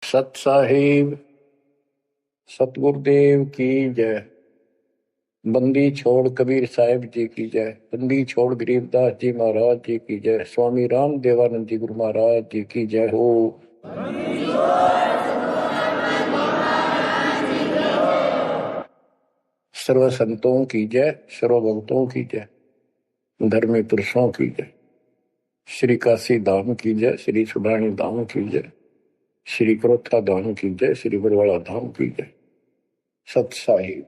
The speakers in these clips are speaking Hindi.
सत साहिब सतगुरुदेव की जय। बंदी छोड़ कबीर साहिब जी की जय। बंदी छोड़ गरीबदास जी महाराज जी की जय। स्वामी राम देवानंद जी गुरु महाराज जी की जय हो। सर्व संतों की जय, सर्व भक्तों की जय, धर्मी पुरुषों की जय। श्री काशी धाम की जय, श्री सुडानी धाम की जय, श्री क्रोथा धाम की जय, श्री बरवाड़ा धाम की जय। सत साहिब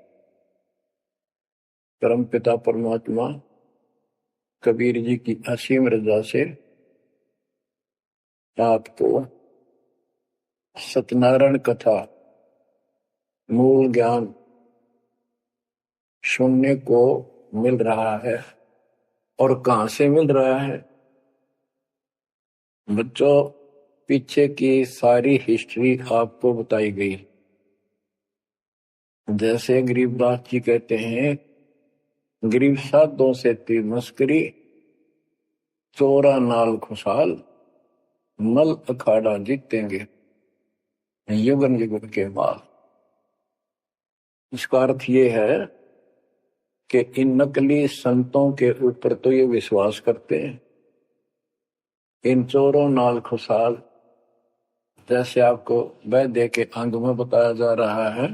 परम पिता परमात्मा कबीर जी की असीम रजा से आपको सत्यनारायण कथा मूल ज्ञान सुनने को मिल रहा है। और कहां से मिल रहा है बच्चों? पीछे की सारी हिस्ट्री आपको बताई गई। जैसे गरीबदास जी कहते हैं, गरीब साधों से तीर मस्करी, चोरा नाल खुशहाल, मल अखाड़ा जीतेंगे युगन युगन के माल। इसका अर्थ ये है कि इन नकली संतों के ऊपर तो ये विश्वास करते हैं, इन चोरों नाल खुशहाल, जैसे आपको वैद्य के अंग में बताया जा रहा है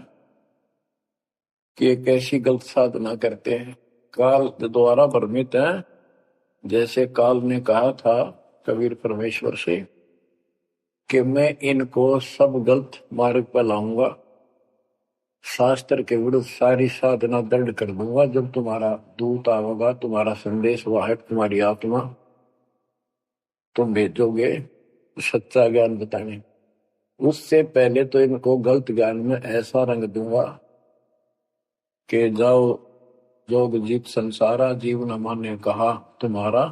कि एक ऐसी गलत साधना करते हैं, काल द्वारा भ्रमित है। जैसे काल ने कहा था कबीर परमेश्वर से कि मैं इनको सब गलत मार्ग पर लाऊंगा, शास्त्र के विरुद्ध सारी साधना दंड कर दूंगा। जब तुम्हारा दूत आवेगा, तुम्हारा संदेश वाहक, तुम्हारी आत्मा, तुम भेजोगे सच्चा ज्ञान बताने, उससे पहले तो इनको गलत ज्ञान में ऐसा रंग दूंगा कि जाओ जोग जीत संसारा, जीव न माने कहा तुम्हारा,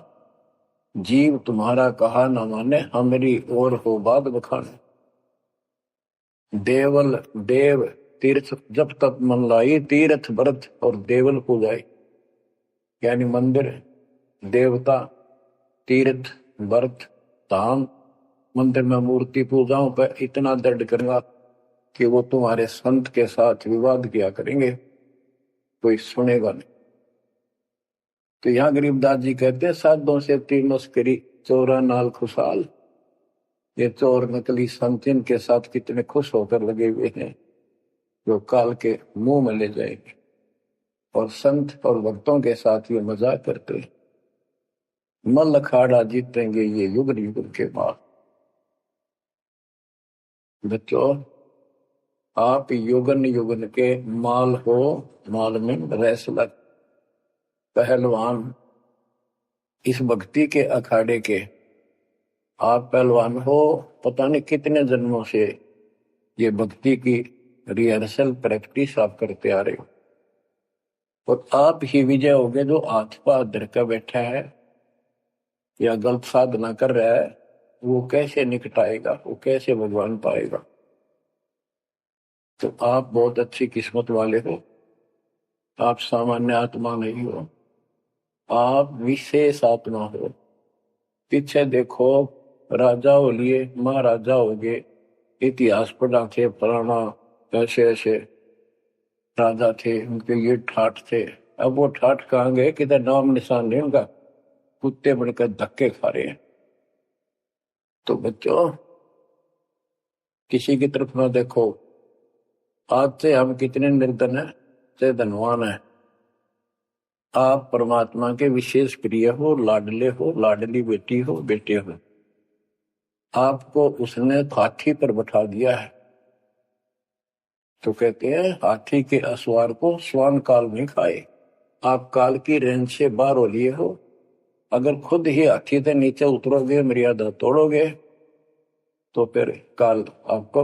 जीव तुम्हारा कहा न माने, हमारी ओर हो बात बखाने। देवल देव तीर्थ जब तक मन लाई, तीर्थ व्रत और देवल पूजाई। यानी मंदिर, देवता, तीर्थ, व्रत, धाम, मंदिर में मूर्ति पूजाओं पर इतना दृढ़ करूंगा कि वो तुम्हारे संत के साथ विवाद किया करेंगे, कोई सुनेगा नहीं। तो यहां गरीबदास जी कहते हैं, साधों से तीर मस्करी, चोरा नाल खुशहाल। ये चोर नकली संत इनके साथ कितने खुश होकर लगे हुए हैं, जो काल के मुंह में ले जाएंगे। और संत और भक्तों के साथ ये मजाक करते हैं, मल अखाड़ा जीतेंगे ये युग युग के बाद। बच्चों, आप युगन युगन के माल हो, माल में रेसलर, पहलवान, इस भक्ति के अखाड़े के आप पहलवान हो। पता नहीं कितने जन्मों से ये भक्ति की रिहर्सल प्रैक्टिस आप करते आ रहे हो, और आप ही विजय होगे। जो हाथ पर धर कर बैठा है या गलत साधना कर रहा है, वो कैसे निकटाएगा, वो कैसे भगवान पाएगा? तो आप बहुत अच्छी किस्मत वाले हो, आप सामान्य आत्मा नहीं हो, आप विशेष आत्मा हो। पीछे देखो, राजा हो लिए, महाराजा हो गए, इतिहास पढ़ा थे, फलाना ऐसे ऐसे राजा थे, उनके ये ठाठ थे। अब वो ठाठ कहाँ गए? किधर नाम निशान नहीं उनका, कुत्ते बनकर धक्के खा रहे हैं। तो बच्चों, किसी की तरफ ना देखो। आज से हम कितने निर्धन है, से धनवान है। आप परमात्मा के विशेष प्रिय हो, लाडले हो, लाडली बेटी हो, बेटे हो। आपको उसने हाथी पर बैठा दिया है। तो कहते हैं, हाथी के असवार को स्वान काल नहीं खाए। आप काल की रेंज से बाहर हो लिए हो। अगर खुद ही हाथी से नीचे उतरोगे, मर्यादा तोड़ोगे, तो फिर काल आपको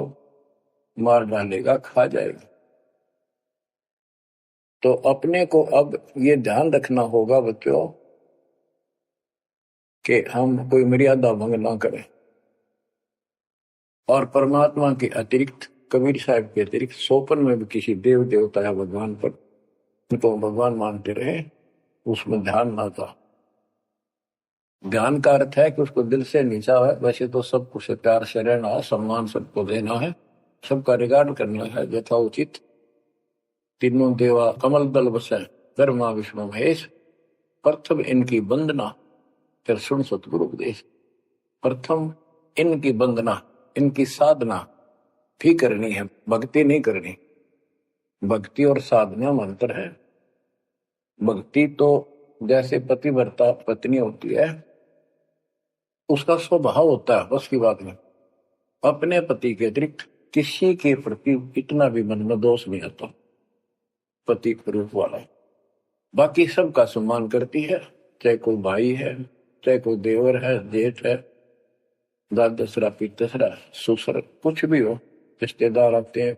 मार डालेगा, खा जाएगा। तो अपने को अब ये ध्यान रखना होगा बच्चों कि हम कोई मर्यादा भंग ना करें। और परमात्मा के अतिरिक्त, कबीर साहब के अतिरिक्त सोपन में भी किसी देव देवता या भगवान पर उनको भगवान मानते रहे, उसमें ध्यान ना था। ध्यान का अर्थ है कि उसको दिल से नीचा है। वैसे तो सब कुछ प्यार से रहना है, सम्मान सबको देना है, सबका रिगार्ड करना है यथाउचित। तीनों देवा कमल दल बसे, ब्रह्मा विष्णु महेश, प्रथम इनकी वंदना, फिर सुन सतगुरु उपदेश। प्रथम इनकी वंदना, इनकी साधना भी करनी है, भक्ति नहीं करनी। भक्ति और साधना में अंतर है। भक्ति तो जैसे पतिव्रता पत्नी होती है, उसका स्वभाव होता है, बस की बात नहीं, अपने पति के अतिरिक्त किसी के प्रति इतना भी मन में दोष नहीं आता। पति रूप वाला बाकी सबका सम्मान करती है, चाहे कोई भाई है, चाहे कोई देवर है, जेठ है, दादसरा पितसरा ससुर, कुछ भी हो, रिश्तेदार आते हैं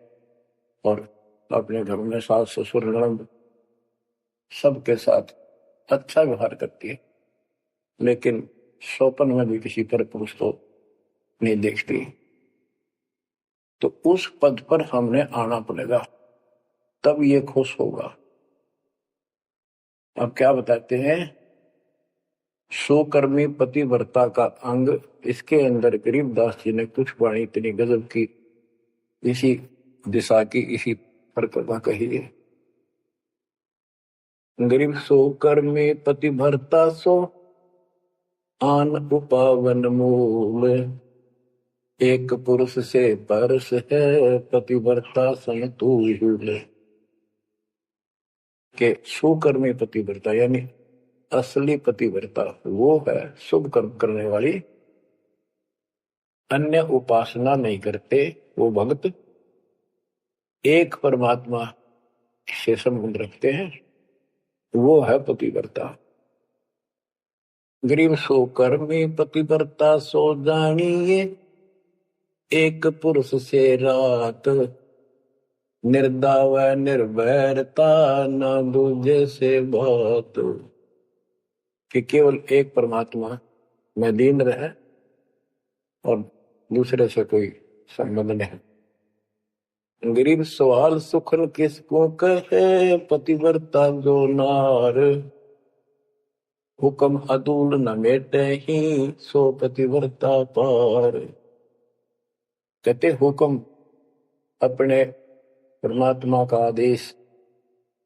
और अपने घर में सास ससुर ननद सबके साथ अच्छा व्यवहार करती है। लेकिन स्वप्न में भी किसी पर पुरुष को नहीं देखती। तो उस पद पर हमने आना पड़ेगा, तब ये खुश होगा। अब क्या बताते हैं, सोकर्मी पतिव्रता का अंग, इसके अंदर गरीबदास जी ने कुछ वाणी इतनी गजब की इसी दिशा की, इसी प्रकृता कही है। गरीब सोकर्मी पतिव्रता सो आन उपावन मूल, एक पुरुष से परस है पतिव्रता समतुल। के सुकर्मी पतिव्रता यानी असली पतिव्रता वो है शुभ कर्म करने वाली, अन्य उपासना नहीं करते वो भक्त, एक परमात्मा से संबंध रखते हैं, वो है पतिव्रता। गरीब सो कर्मी पतिव्रता सो जानिए, एक पुरुष से रात, निर्दाव निर्भरता न दूजे से बात। कि केवल एक परमात्मा में लीन रहे और दूसरे से कोई संबंध नहीं। गरीब सवाल सुखन किसको कहे, पतिव्रता जो नार, हुक्म अदूल न मेटे ही सो पतिव्रता पार। कहते हुक्म अपने परमात्मा का आदेश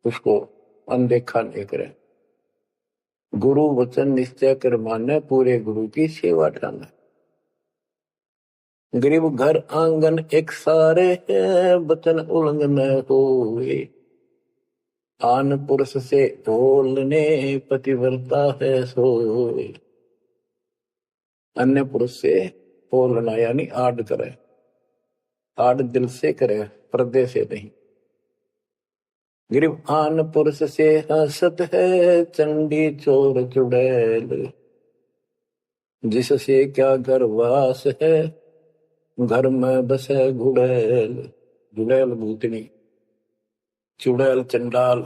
उसको अनदेखा नहीं करे, गुरु वचन निश्चय कर माने, पूरे गुरु की सेवा ठाना। गरीब घर आंगन एक सारे है, वचन उल्लंघन होए, आन पुरुष से बोलने पतिव्रता है सोए। अन्य पुरुष से बोलना यानी आड़ करे, आड़ दिल से करे, पर्दे से नहीं। गरीब आन पुरुष से हंसत है, चंडी चोर चुड़ैल, जिससे क्या घर वास है, घर में बसे गुड़ैल। गुड़ैल भूतनी, चुड़ैल चंडाल।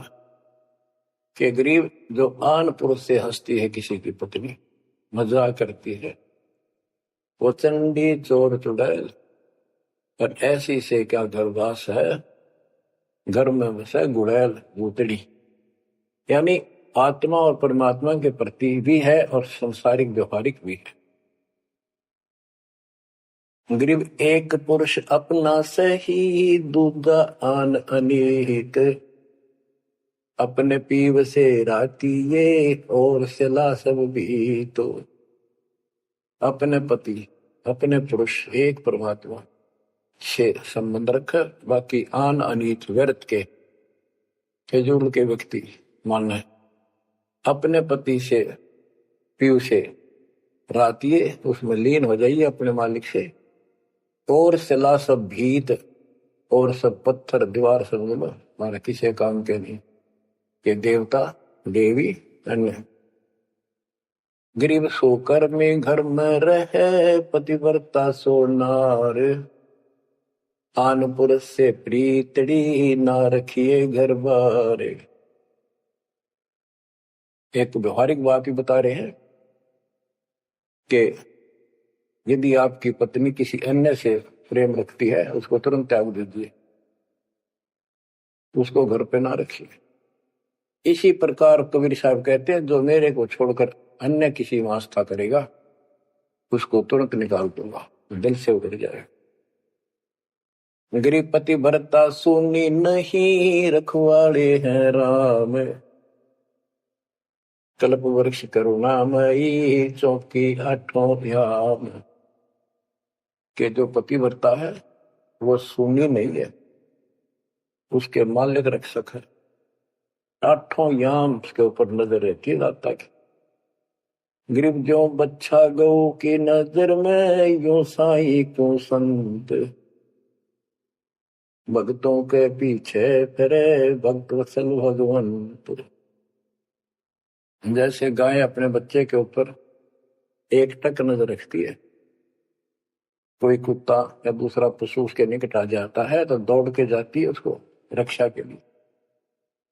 के गरीब जो आन पुरुष से हंसती है, किसी की पत्नी मजाक करती है, वो चंडी चोर चुड़ैल, और ऐसी से क्या घरवास है, घर में बसे गुड़ैल भूतनी। यानी आत्मा और परमात्मा के प्रति भी है और संसारिक व्यवहारिक भी है। गरीब एक पुरुष अपना सही, दूजा आन अनेक, अपने पीव से रातिये और सिला सब भी। तो अपने पति, अपने पुरुष एक परमात्मा से संबंध रखे, बाकी आन अनीत व्यर्थ के फिजूल के व्यक्ति माने अपने पति से पीव से रातिये, उसमें लीन हो जाइए अपने मालिक से, और सिला सब भीत, और सब पत्थर दीवार सब माने किसी काम के नहीं, ये देवता देवी अन्य। गरीब सोकर में घर में रहे, पतिव्रता सो नार, आन पुरुष से प्रीतड़ी ना रखिए घर बार। एक व्यवहारिक बात ही बता रहे हैं कि यदि आपकी पत्नी किसी अन्य से प्रेम रखती है, उसको तुरंत त्याग दीजिए, उसको घर पे ना रखिए। इसी प्रकार कबीर साहब कहते हैं, जो मेरे को छोड़कर अन्य किसी में आस्था करेगा उसको तुरंत निकाल दूंगा, दिल से उतर जाएगा। गृहपति भरता सुनी नहीं, रखवाले हैं राम। कल्प वृक्ष करुणामयी, चौकी आठों याम। के जो पतिव्रता है वो सुनी नहीं है, उसके मालिक रक्षक है। आठों याम उसके ऊपर नजर रहती है दाता की। गरीब जो बच्चा गौ की नजर में, यो साई को संत। भक्तों के पीछे फिरे, भक्त वत्सल भगवंत। जैसे गाय अपने बच्चे के ऊपर एक टक नजर रखती है, कोई कुत्ता या दूसरा पशु उसके निकट आ जाता है तो दौड़ के जाती है उसको रक्षा के लिए,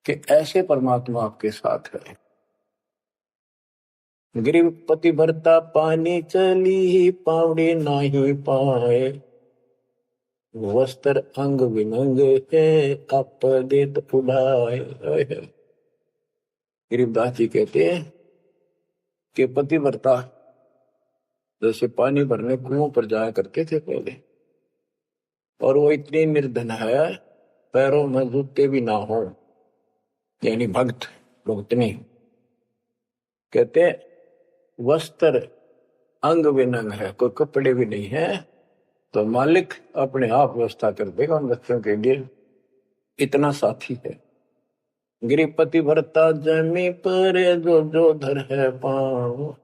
कि ऐसे परमात्मा आपके साथ है। गरीब पति भरता पानी चली, पावड़ी नाही पाए। वस्त्र अंग विनंग है, आप देत उड़ाए। गरीबदास जी कहते हैं कि पतिव्रता जैसे पानी भरने कुओं पर जाया करते थे पहले, और वो इतनी निर्धन है पैरों में जूते भी ना हो, यानी भक्तनी। कहते वस्त्र अंग विनंग है, कोई कपड़े भी नहीं है, तो मालिक अपने आप व्यवस्था कर देगा उन बच्चों के लिए, इतना साथी है। गृहपति भरता जमी पर, जो जो धर है पाँव।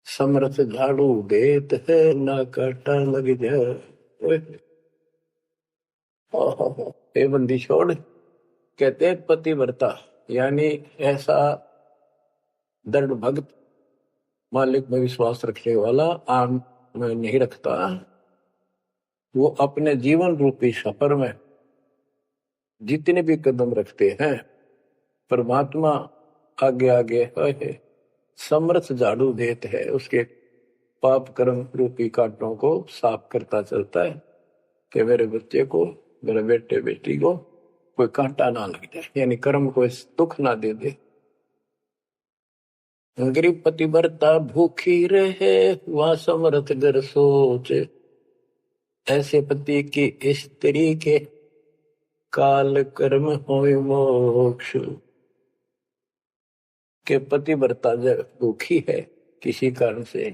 समर्थ झाड़ू देत है, ना काटा लग जाए। हे बंदी छोड़, कहते हैं पतिव्रता यानी ऐसा दृढ़ भक्त, मालिक में विश्वास रखने वाला, आम में नहीं रखता। वो अपने जीवन रूपी सफर में जितने भी कदम रखते हैं, परमात्मा आगे आगे है, समर्थ झाड़ू देते है, उसके पाप कर्म रूपी कांटों को साफ करता चलता है, कि मेरे बच्चे को, मेरे बेटे बेटी को कोई कांटा ना लग जाए, यानी कर्म को दुख ना दे दे। गरीब पतिव्रता भूखी रहे, वह समर्थ घर सोच। ऐसे पति की स्त्री के, काल कर्म होए मोक्ष। के पतिव्रता जब दुखी है किसी कारण से,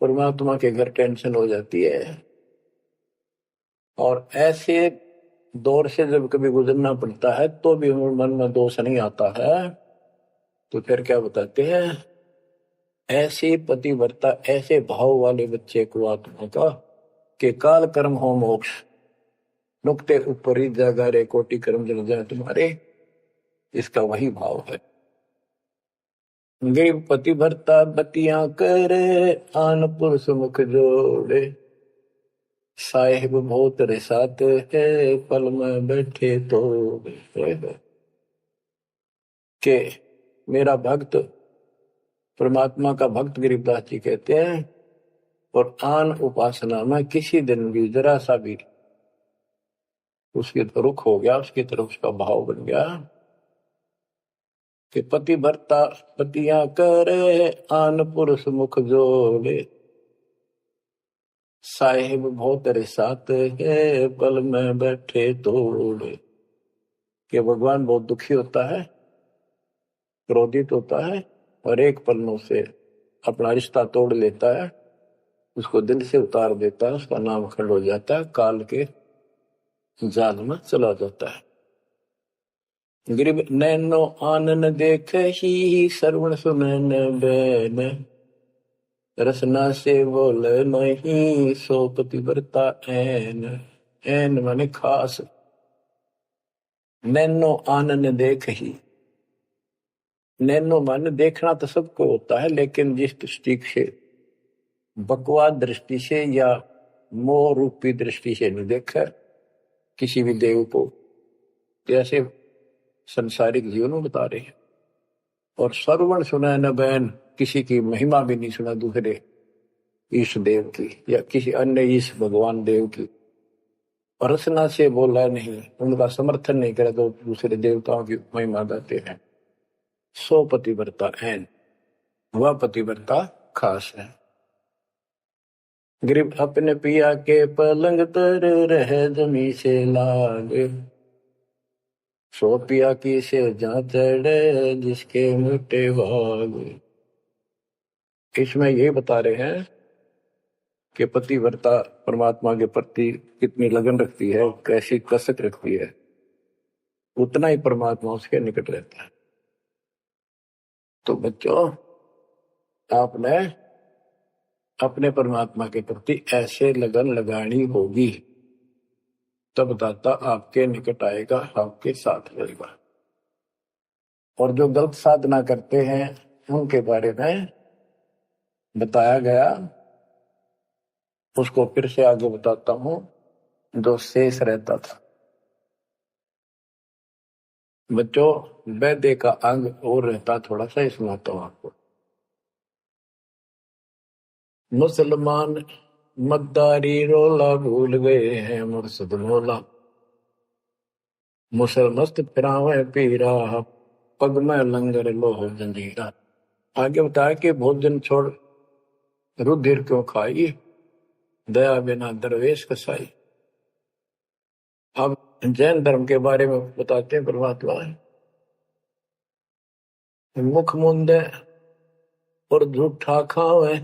परमात्मा के घर टेंशन हो जाती है, और ऐसे दौर से जब कभी गुजरना पड़ता है तो भी मन में दोष नहीं आता है, तो फिर क्या बताते हैं, ऐसे पतिव्रता, ऐसे भाव वाले बच्चे को आत्मा का, के काल कर्म हो मोक्ष। नुक्ते ऊपर ही जागा रे, कोटि कर्म जल जाए तुम्हारे, इसका वही भाव है। गरीब पतिव्रता बतियां करे, आन पुरुष मुख जोड़े। साहेब बहुत रिसाते है, पल में बैठे तो के मेरा भक्त, परमात्मा का भक्त गरीबदास जी कहते हैं, और आन उपासना में किसी दिन भी जरा सा भी उसकी रुख हो गया, उसकी तरफ उसका भाव बन गया, कि पतिव्रता पतियां करे, आन पुरुष मुख जोड़े। साहेब बहुत रिसाते है, पल में बैठे तोड़े। कि भगवान बहुत दुखी होता है, क्रोधित होता है, और एक पल में से अपना रिश्ता तोड़ लेता है, उसको दिल से उतार देता है, उसका नाम खंड हो जाता है, काल के जाल में चला जाता है। गरीब नैनो आनन देख ही, श्रवण सुनन बैन। रसना से बोल नहीं, सो पतिव्रता ऐन। ऐन माने खास। नैनो आनन देख ही, नैनो माने देखना तो सबको होता है, लेकिन जिस दृष्टि से, बकवाद दृष्टि से या मोह रूपी दृष्टि से नहीं देखा किसी भी देव को, जैसे संसारिक जीवन में बता रहे हैं। और श्रवण सुना न बैन, किसी की महिमा भी नहीं सुना दूसरे ईश देव की या किसी अन्य ईश भगवान देव की। और रसना से बोला नहीं, उनका समर्थन नहीं करे तो दूसरे देवताओं की महिमा गाते हैं। सो पतिव्रता ऐन, वह पतिव्रता खास है। गरीब अपने पिया के पलंग तर रह जमी से लाग, सो पिया की से जा चढ़े जिसके मोटे भाग। इसमें ये बता रहे हैं कि पतिव्रता परमात्मा के प्रति कितनी लगन रखती है, कैसी कसक रखती है, उतना ही परमात्मा उसके निकट रहता है। तो बच्चों, आपने अपने परमात्मा के प्रति ऐसे लगन लगानी होगी, तब दाता आपके निकट आएगा, आपके साथ रहेगा। और जो गलत साधना करते हैं उनके बारे में बताया गया, उसको फिर से आगे बताता हूं। जो शेष रहता था बच्चों, वैद्य का अंग और रहता थोड़ा सा, इसमें आता हूं आपको। मुसलमान मद्दारी रोला भूल गए हैं मुर्शद मौला, मुसलमस्त फिरावे पीरा पग में लंगर लोह जंजीरा। आगे बताया कि भोजन छोड़ रुधिर क्यों खाई, दया बिना दरवेश कसाई। अब जैन धर्म के बारे में बताते हैं परमात्मा। मुख मुंदे और झूठा खावे,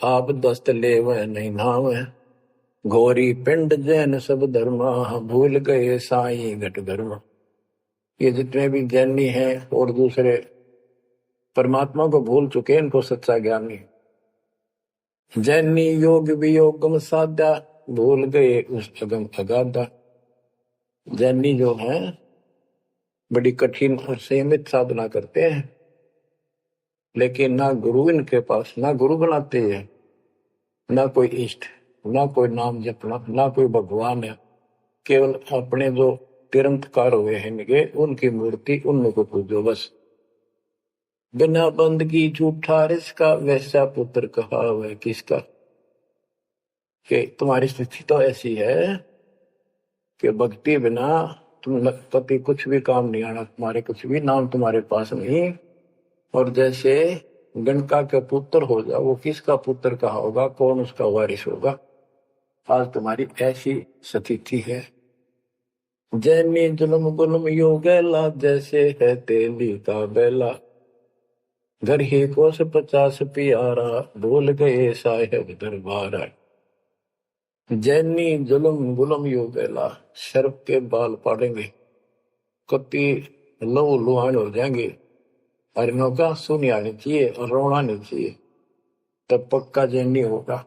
आप दस्त लेवे नहीं नावे, घोरी पिंड जैन सब धर्मा, भूल गए साई घट धर्मा। ये जितने भी जैनी हैं और दूसरे परमात्मा को भूल चुके, इनको सच्चा ज्ञान नहीं। जैनी योग वियोगम साधा, भूल गए उस अगम अगाधा। जैनी जो है बड़ी कठिन और सीमित साधना करते हैं, लेकिन ना गुरु इनके पास, ना गुरु बनाते हैं, ना कोई इष्ट, ना कोई नाम जपना, ना कोई भगवान है। केवल अपने जो तिरंतकार हुए हैं इनके, उनकी मूर्ति, उनको पूजो बस। बिना बंदगी झूठा रिसका, वैसा पुत्र कहा हुआ किसका। कि तुम्हारी स्थिति तो ऐसी है कि भक्ति बिना तुम पति कुछ भी काम नहीं आना, तुम्हारे कुछ भी नाम तुम्हारे पास नहीं। और जैसे गणका के पुत्र हो जाओ, वो किसका पुत्र कहा होगा, कौन उसका वारिस होगा। आज तुम्हारी ऐसी स्थिति है। जैनी जुल्म गुलम योगेला, जैसे है तेली का बेला, घर ही कोस 50 प्यारा, भूल गए साहेब दरबारा। जैनी जुल्म गुलम योगेला, सर्प के बाल पाड़ेंगे, कति लहू लुहान हो जाएंगे, हरिणों का सुनी आनी चाहिए और रोना नहीं चाहिए, तब पक्का जैनी होगा।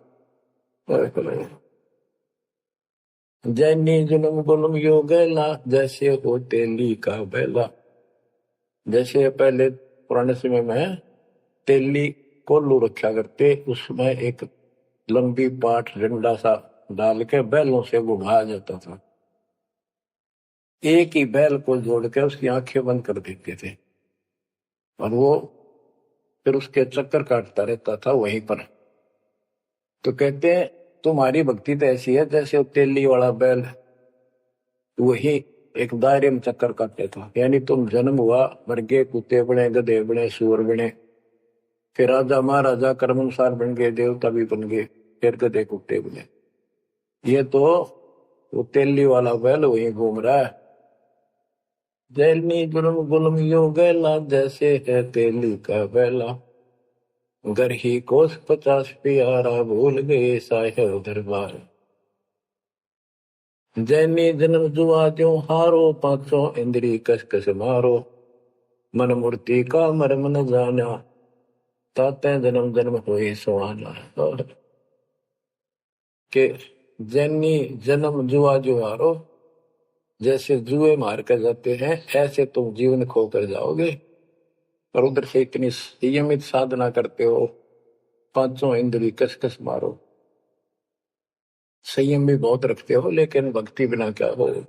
जैनी जुल्म गुलम योगेला, जैसे हो तेली का बेला। जैसे पहले पुराने समय में तेली कोल्लू रखा करते, उसमें एक लंबी पाठ डंडा सा डाल के बैलों से घुमाया जाता था। एक ही बैल को जोड़ के उसकी आंखें बंद कर देते थे और वो फिर उसके चक्कर काटता रहता था वहीं पर। तो कहते हैं तुम्हारी भक्ति तो ऐसी है जैसे तेली वाला बैल वही एक दायरे में चक्कर काटते था। यानी तुम जन्म हुआ, मर गए, कुत्ते बने, गधे बने, सूअर बने, फिर राजा महाराजा कर्मानुसार बन गए, देवता भी बन गए, फिर गधे कुत्ते बने। ये तो वो तेली वाला बैल वहीं घूम रहा है। जैनी जुल्म गुलम योगेला, जैसे है तेली का बैला, घर ही कोस 50 प्यारा, भूल गए साहेब दरबार। जैनी जन्म जुआ त्यों हारो, 500 इंद्री कस कस मारो, मन मूर्ति का मर्म न जाना, ताते जन्म जन्म हुए सुहाना। के जैनी जन्म जुआ जो हारो, जैसे जुए मार कर जाते हैं ऐसे तुम जीवन खो कर जाओगे। और उधर से इतनी संयमित साधना करते हो, 500 इंद्री कस कस मारो, संयम भी बहुत रखते हो, लेकिन भक्ति बिना क्या हो।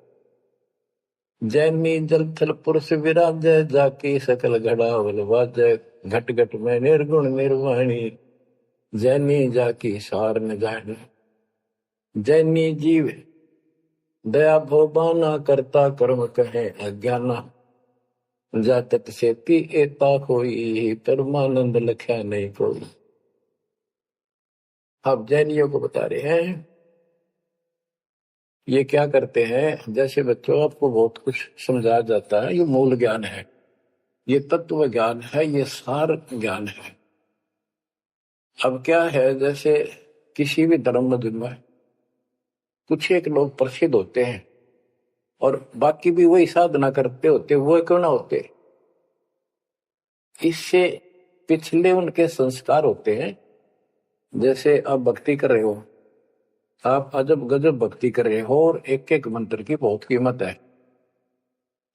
जैनी जल थल पुरुष विराजय, जाकी सकल घड़ा बलवाजय, घट घट में निर्गुण निर्वाणी, जैनी जाकी सार न जानी। जैनी जीव दया भोबाना, करता कर्म कहे अज्ञाना, जातत सेती एता कोई, परमानंद लख्या नहीं कोई। अब जैनियों को बता रहे हैं, ये क्या करते हैं, जैसे बच्चों आपको बहुत कुछ समझाया जाता है, ये मूल ज्ञान है, ये तत्व ज्ञान है, ये सार ज्ञान है। अब क्या है, जैसे किसी भी धर्म में कुछ एक लोग प्रसिद्ध होते हैं और बाकी भी वही साधना करते होते, वो क्यों ना होते, इससे पिछले उनके संस्कार होते हैं। जैसे आप भक्ति कर रहे हो, आप अजब गजब भक्ति कर रहे हो और एक एक मंत्र की बहुत कीमत है,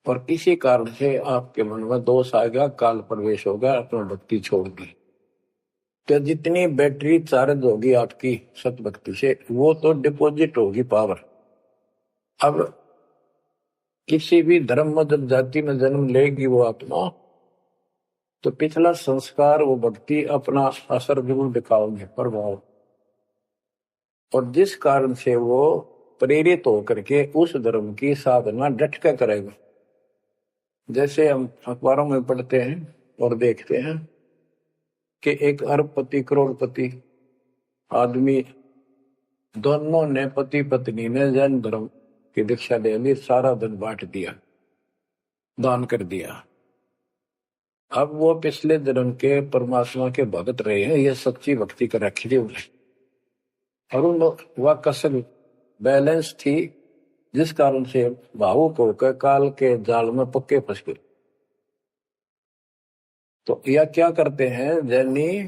और किसी कारण से आपके मन में दोष आ गया, काल प्रवेश होगा, अपना भक्ति छोड़ दी, तो जितनी बैटरी चार्ज होगी आपकी सत भक्ति से, वो तो डिपॉजिट होगी पावर। अब किसी भी धर्म मत जाति में जन्म लेगी वो आत्मा, तो पिछला संस्कार वो भक्ति अपना असर जरूर दिखाओगे, प्रभाव, और जिस कारण से वो प्रेरित होकर के उस धर्म की साधना डट कर करेगा। जैसे हम अखबारों में पढ़ते हैं और देखते हैं कि एक अरबपति करोड़पति आदमी, दोनों ने पति पत्नी ने जैन धर्म की दीक्षा ले ली, सारा धन बांट दिया, दान कर दिया। अब वो पिछले जन्म के परमात्मा के भगत रहे हैं, ये सच्ची भक्ति कर रखी थी उन्हें, और उन वह कसर बैलेंस थी, जिस कारण से भावुक होकर काल के जाल में पक्के फंस गए। तो यह क्या करते हैं, जैनी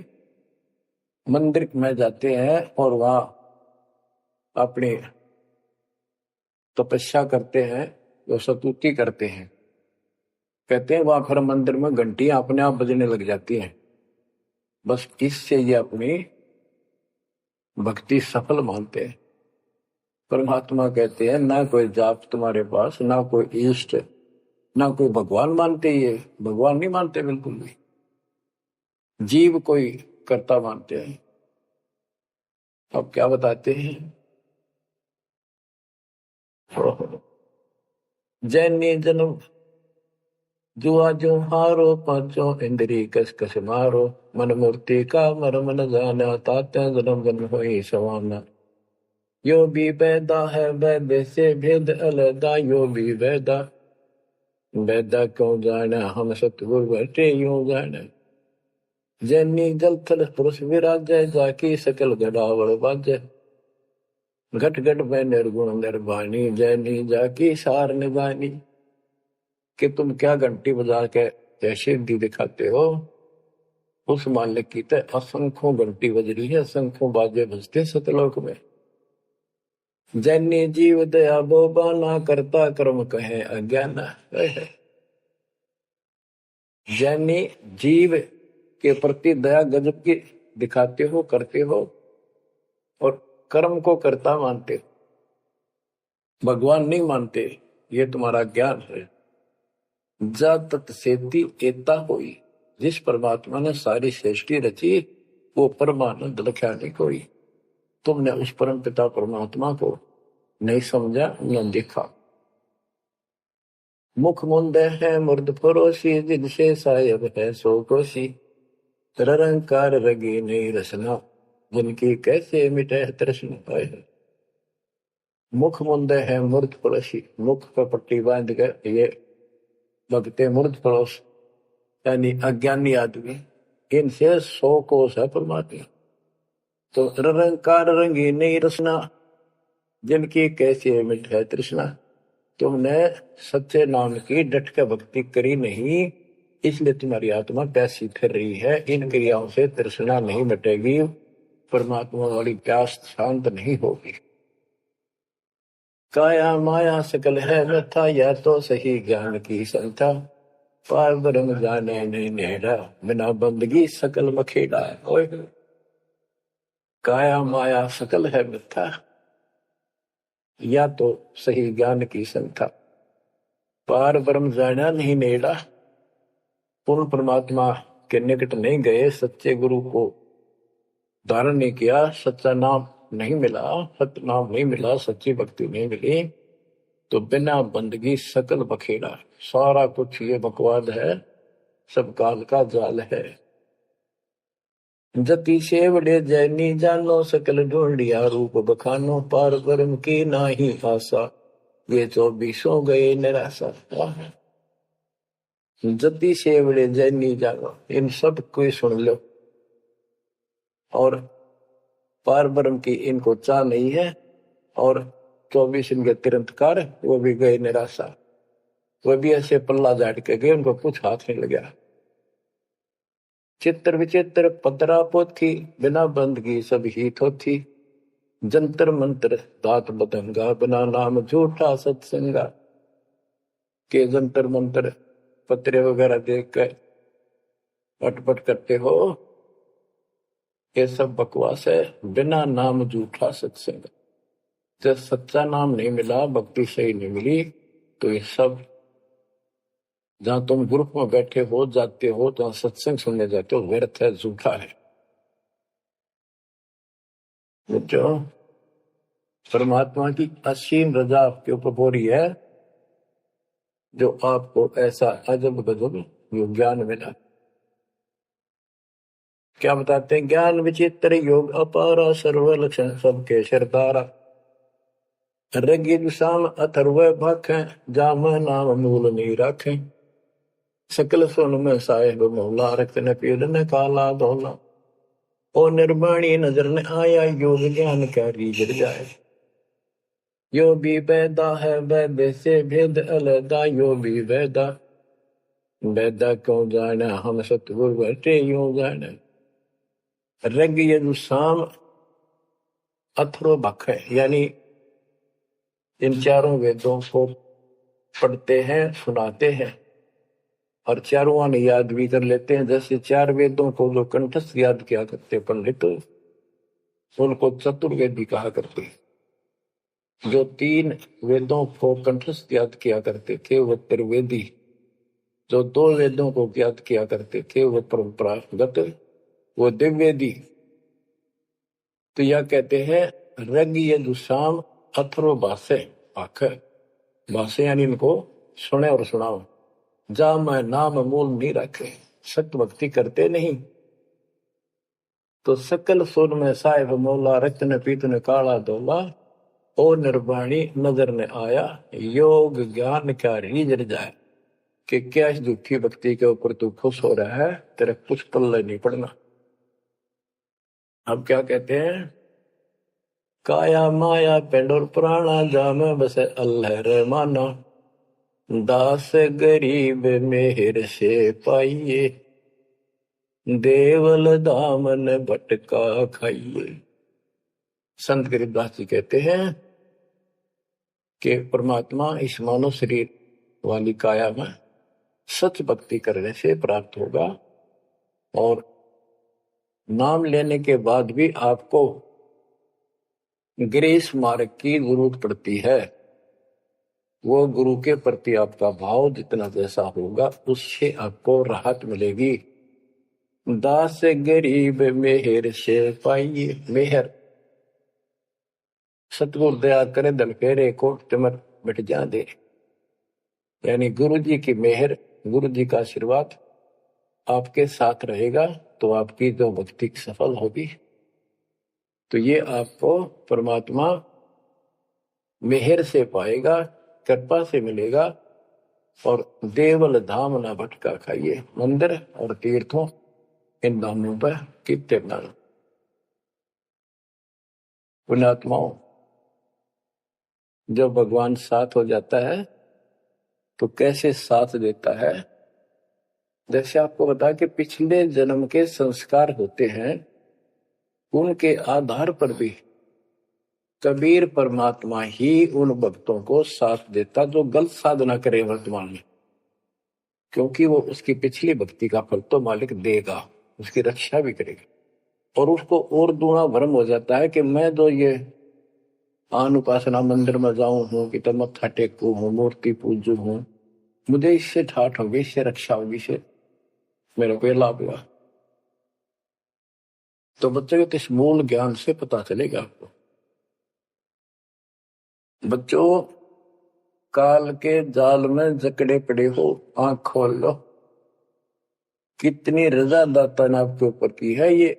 मंदिर में जाते हैं और वहां अपनी तपस्या करते हैं, वो स्तुति करते हैं, कहते हैं वहां फिर मंदिर में घंटियां अपने आप बजने लग जाती हैं। बस इससे ये अपनी भक्ति सफल मानते हैं। परमात्मा कहते हैं ना कोई जाप तुम्हारे पास, ना कोई इष्ट, ना कोई भगवान मानते, ये भगवान नहीं मानते बिल्कुल भी, जीव कोई कर्ता मानते हैं। अब क्या बताते हैं, जैनी जन्म जुआ जो हारो, पांचों इंद्री कस कस मारो, मन मूर्ति का मरम न जाना, तात्या जन्म जन्म होई सवाना। यो भी वैदा है वैद से भेद अलगा, यो भी वैदा वैदा क्यों जाना, हम सतगुरु बैठे यूं जाना। जैनी जल थल पुरुष विराजय, जाकी सकल गड़ावड़ बाजय, घट घट में निर्गुण निर्वाणी, जैनी जाकी सार निवानी। कि तुम क्या घंटी बजा के जैसे दी दिखाते हो, उस मालिक की तो असंख्यों घंटी बज रही है, असंख्यों बाजे बजते सतलोक में। जैनी जीव दया बोबाना, करता कर्म कहे अज्ञान। जैनी जीव के प्रति दया गजब की दिखाते हो, करते हो, और कर्म को कर्ता मानते हो, भगवान नहीं मानते, ये तुम्हारा ज्ञान है। जा तत् सेती एता होई, जिस परमात्मा ने सारी सृष्टि रची, वो परमानंद लख्या नहीं कोई। तुमने उस परम पिता परमात्मा को नहीं समझा, न देखा। मुख मुंद है मुर्द परोसी, जिनसे सायब है सो कोसी, तरंकार रगी नहीं रसना, जिनकी कैसे मिटे तृष्णा पाए। मुख मुंद है मूर्ध पड़ोसी, मुख पर पट्टी बांध कर ये भगते मूर्ध पड़ोस, यानी अज्ञानी आदमी, इनसे 100 कोस है परमात्मा। तो निरंकार रंगी नहीं रसना, जिनकी कैसे मिटे तृष्णा। तुमने सच्चे नाम की डट के भक्ति करी नहीं, इसलिए तुम्हारी आत्मा प्यासी फिर रही है। इन क्रियाओं से तृष्णा नहीं मिटेगी, परमात्मा वाली प्यास शांत नहीं होगी। काया माया सकल है व्यथा, या तो सही ज्ञान की संथा, पार ब्रह्म जाने नहीं नेड़ा, बिना बंदगी सकल मखेड़ा। काया माया सकल है मिथ्या, या तो सही ज्ञान की संथा, पार ब्रह्म जाना नहीं नेड़ा। पूर्ण परमात्मा के निकट नहीं गए, सच्चे गुरु को धारण नहीं किया, सच्चा नाम नहीं मिला, सत्य नाम नहीं मिला, सच्ची भक्ति नहीं मिली, तो बिना बंदगी सकल बखेड़ा, सारा कुछ ये बकवाद है, सब काल का जाल है। जति सेवड़े जैनी जानो, सकल ढूंढिया रूप बखानो, पार ब्रह्म की नाही आशा, ये 24 गए निराशा। जति सेवड़े जैनी जानो, इन सब को सुन लो, और पार ब्रह्म की इनको चाह नहीं है, और 24 इनके तिरंतकार, वो भी गए निराशा। वो भी ऐसे पल्ला झाड़ के गए, उनको कुछ हाथ नहीं लगा। चित्र विचित्र पतरा पोथी, बिना बंदगी सब ही थोथी, जंतर मंत्र दात बदंगा, बिना नाम झूठा सत्संगा। के जंतर मंत्र पत्रे वगैरह देख कर अटपट करते हो, ये सब बकवास है। बिना नाम झूठा सत्संग, जब सच्चा नाम नहीं मिला, भक्ति सही नहीं मिली, तो ये सब, जहां तुम ग्रुप में बैठे हो जाते हो, जहां सत्संग सुनने जाते हो, व्यर्थ है, झूठा है। जो परमात्मा की असीम रजा आपके ऊपर हो रही है, जो आपको ऐसा अजब गजब योग ज्ञान मिला। क्या बताते हैं? ज्ञान विचित्र योग अपारा, सर्व लक्षण सबके सरदारा, ऋग्वेद साम अथर्व भख, जाम नाम मूल नहीं रखे, सकल सुन में साहेब मौला, रक्त न पीड़ न काला धोला, ओ निर्वाणी नजर न आया, योग ज्ञान का रीझ जाए। यो भी वैदा है, वैद से भेद अलदा, यो भी वैदा, वैदा क्यों जाने, हम सतगुरु बैठे यूं जाने। ऋग यजु साम अथर्व भख है, यानी इन चारों वेदों को पढ़ते हैं, सुनाते हैं, और चारों आने याद भी कर लेते हैं। जैसे 4 वेदों को जो कंठस्थ याद किया करते पंडित, उनको चतुर्वेदी कहा करते। जो 3 वेदों को कंठस्थ याद किया करते थे वो त्रिवेदी, जो 2 वेदों को याद किया करते थे वो परंपरागत, वो दिव्यवेदी। तो यह कहते हैं ऋग यजु साम अथर्व भाष्य, भाष्य यानी इनको सुने और सुनाओ। जा मैं नाम मूल नहीं रखे, सत्य भक्ति करते नहीं, तो सकल सुर में साहिब मौला, रत्न पीतन काला धोला, ओ निर्वाणी नजर ने आया, योग ज्ञान क्या रीझ जाए। कि क्या इस झूठी भक्ति के ऊपर तू खुश हो रहा है, तेरे कुछ पल्ले नहीं पड़ना। अब क्या कहते हैं? काया माया पिंड और प्राणा, जाम बसे अल्लाह रहमाना, दास गरीब मेहर से पाइए, देवल दामन भटका खाइए। संत गरीबदास जी कहते हैं कि परमात्मा इस मानव शरीर वाली काया में सच भक्ति करने से प्राप्त होगा, और नाम लेने के बाद भी आपको ग्रेस मार्ग की जरूरत पड़ती है। वो गुरु के प्रति आपका भाव जितना जैसा होगा, उससे आपको राहत मिलेगी। दास गरीब मेहर से पाइए, मेहर सतगुरु दया करे, धन फेरे कोट चमर मिट जा दे, यानी गुरु जी की मेहर, गुरु जी का आशीर्वाद आपके साथ रहेगा, तो आपकी जो भक्ति सफल होगी। तो ये आपको परमात्मा मेहर से पाएगा, कृपा से मिलेगा। और देवल धाम ना भटका खाइए, मंदिर और तीर्थों इन धामों पर कितने नाम। पुण्यात्माओं, जब भगवान साथ हो जाता है तो कैसे साथ देता है? जैसे आपको बता कि पिछले जन्म के संस्कार होते हैं, उनके आधार पर भी कबीर परमात्मा ही उन भक्तों को साथ देता जो गलत साधना करे वर्तमान में, क्योंकि वो उसकी पिछली भक्ति का फल तो मालिक देगा, उसकी रक्षा भी करेगा। और उसको और दूना भ्रम हो जाता है कि मैं तो ये आन उपासना मंदिर में जाऊं हूं, कि तो मत्था टेकू हूं, मूर्ति पूजू हूं, मुझे इससे ठाठ होगी, इससे रक्षा होगी, इससे मेरे को लाभ हुआ। तो बच्चों के इस मूल ज्ञान से पता चलेगा आपको। बच्चों, काल के जाल में जकड़े पड़े हो, आंख खोल लो। कितनी रजा दाता ने आपके ऊपर की है, ये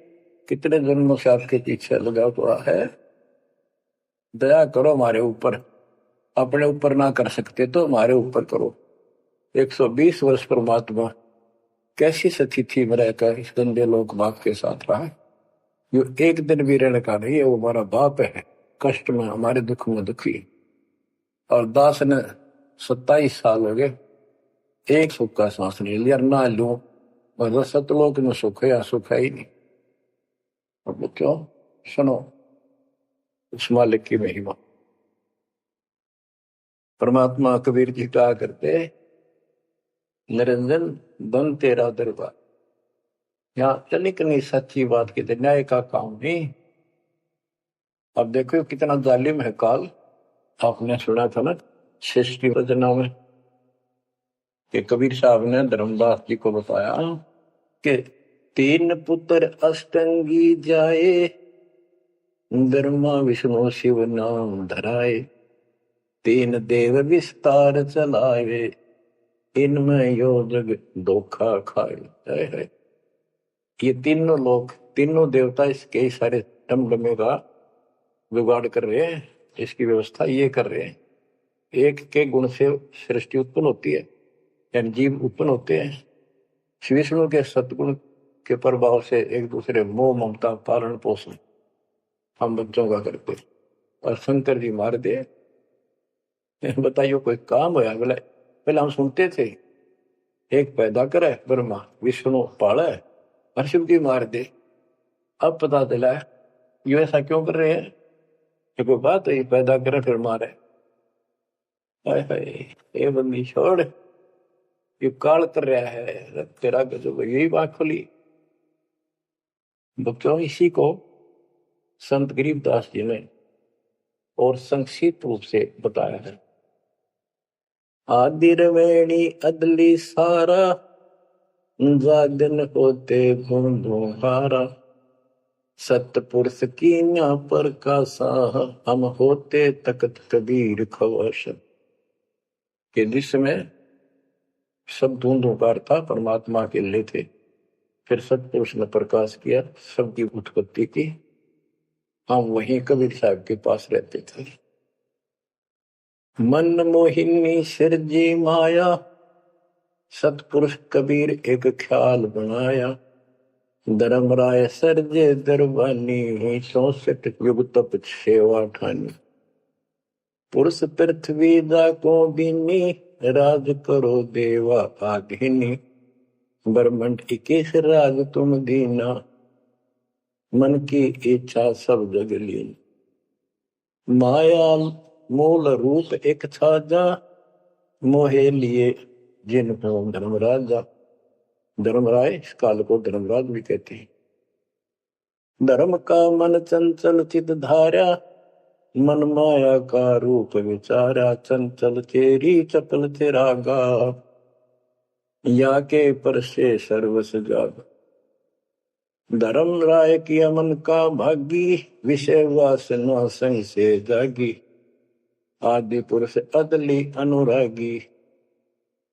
कितने जन्मों से आपके पीछे लगा हुआ है। दया करो हमारे ऊपर, अपने ऊपर ना कर सकते तो हमारे ऊपर करो। 120 वर्ष परमात्मा कैसी स्थिति में रहकर इस गंदे लोक बाप के साथ रहा। यो एक दिन भी रहने का नहीं है, वो हमारा बाप है, कष्ट में हमारे दुख में दुखी। और दास ने 27 साल हो गए, एक सुख का सांस नहीं लिया, ना लू। मतलब सतलोक में सुख है या सुख है ही नहीं। अब क्यों? सुनो उस मालिक की महिमा। परमात्मा कबीर जी कहा करते, निरंजन बन तेरा दरबार। यहाँ तनिक नहीं सच्ची बात की न्याय का काम नहीं। अब देखो कितना जालिम है काल। आपने सुना था ना सृष्टि रचना में कि कबीर साहब ने धर्मदास जी को बताया कि 3 पुत्र अष्टंगी जाए, ब्रह्मा विष्णु शिव नाम धराए, 3 देव विस्तार चलाए, इनमें यो जग धोखा खाए है। ये तीनों लोग, तीनों देवता इसके सारे डमडमे का जुगाड़ कर रहे हैं, इसकी व्यवस्था ये कर रहे हैं। एक के गुण से सृष्टि उत्पन्न होती है, यानी जीव उत्पन्न होते हैं। विष्णु के सतगुण के प्रभाव से एक दूसरे मोह ममता पालन पोषण हम बच्चों का करते। और शंकर जी मार दे, बताइयो कोई काम होया? बोले पहले हम सुनते थे एक पैदा करे ब्रह्मा, विष्णु पाले, और शिव जी मार दे। अब पता चला ये ऐसा क्यों कर रहे हैं? ये कोई बात है, ये पैदा करे फिर मारे? हाय हाय, ये बंदी छोड़, ये काल कर रहा है तेरा गजब। यही बात खुली बच्चों। इसी को संत गरीबदास जी ने और संक्षिप्त रूप से बताया है। आदिरवेणी अदली सारा, जागन होते भूंधो हारा, सतपुरुष की न्या पर का साह, हम होते तकत कबीर खवश। के जिसमें सब धूंधुकार था, परमात्मा के लिए थे। फिर सतपुरुष ने प्रकाश किया, सबकी उत्पत्ति की। हम वहीं कबीर साहब के पास रहते थे। मन मोहिनी सिरजी माया, सतपुरुष कबीर एक ख्याल बनाया, धर्मराय सरजे दरबानी, 64 युग तप सेवा ठानी, पुरुष पृथ्वी दा को बीनी, राज करो देवा आघिनी, ब्रह्मंड 21 राज तुम दीना, मन की इच्छा सब जग लीन, माया मूल रूप एक छाजा, मोहे लिए जिन को धर्मराजा। धर्मराय इस काल को धर्मराज भी कहते हैं। धर्म का मन चंचल चित धारा, मन माया का रूप विचारा, चंचल चेरी चपल चेरागा, या के पर से सर्वस जाग। धर्म राय की अमन का भागी, विषय वासना संग से जागी, आदि पुरुष अदली अनुरागी,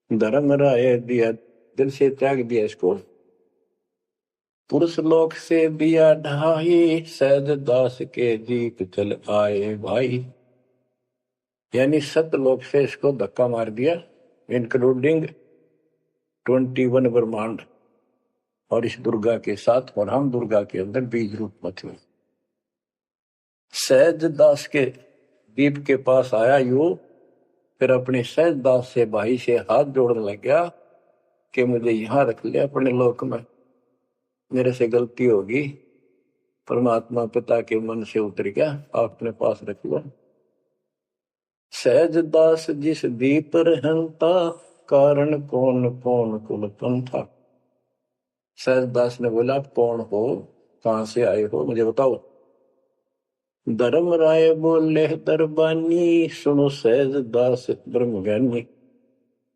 धर्म राय दिया दिल से त्याग दिया इसको। पुरुष लोक से दिया ढाई, सहज दास के दीप चल आए भाई। यानी सतलोक से इसको धक्का मार दिया, इंक्लूडिंग 21 ब्रह्मांड और इस दुर्गा के साथ, और हम दुर्गा के अंदर बीज रूप में थे। सहज दास के दीप के पास आया यू, फिर अपने सहज दास से भाई से हाथ जोड़ने लग गया कि मुझे यहां रख लिया अपने लोक में, मेरे से गलती होगी। परमात्मा पिता के मन से उतर गया, अपने पास रख लो। सहज दास जिस दीप रहता, कारण कौन कौन कुल पंथा। सहज दास ने बोला आप कौन हो, कहां से आए हो, मुझे बताओ। धर्म राय बोले दरबानी, सुनो सहज दास ब्रह्म ज्ञानी,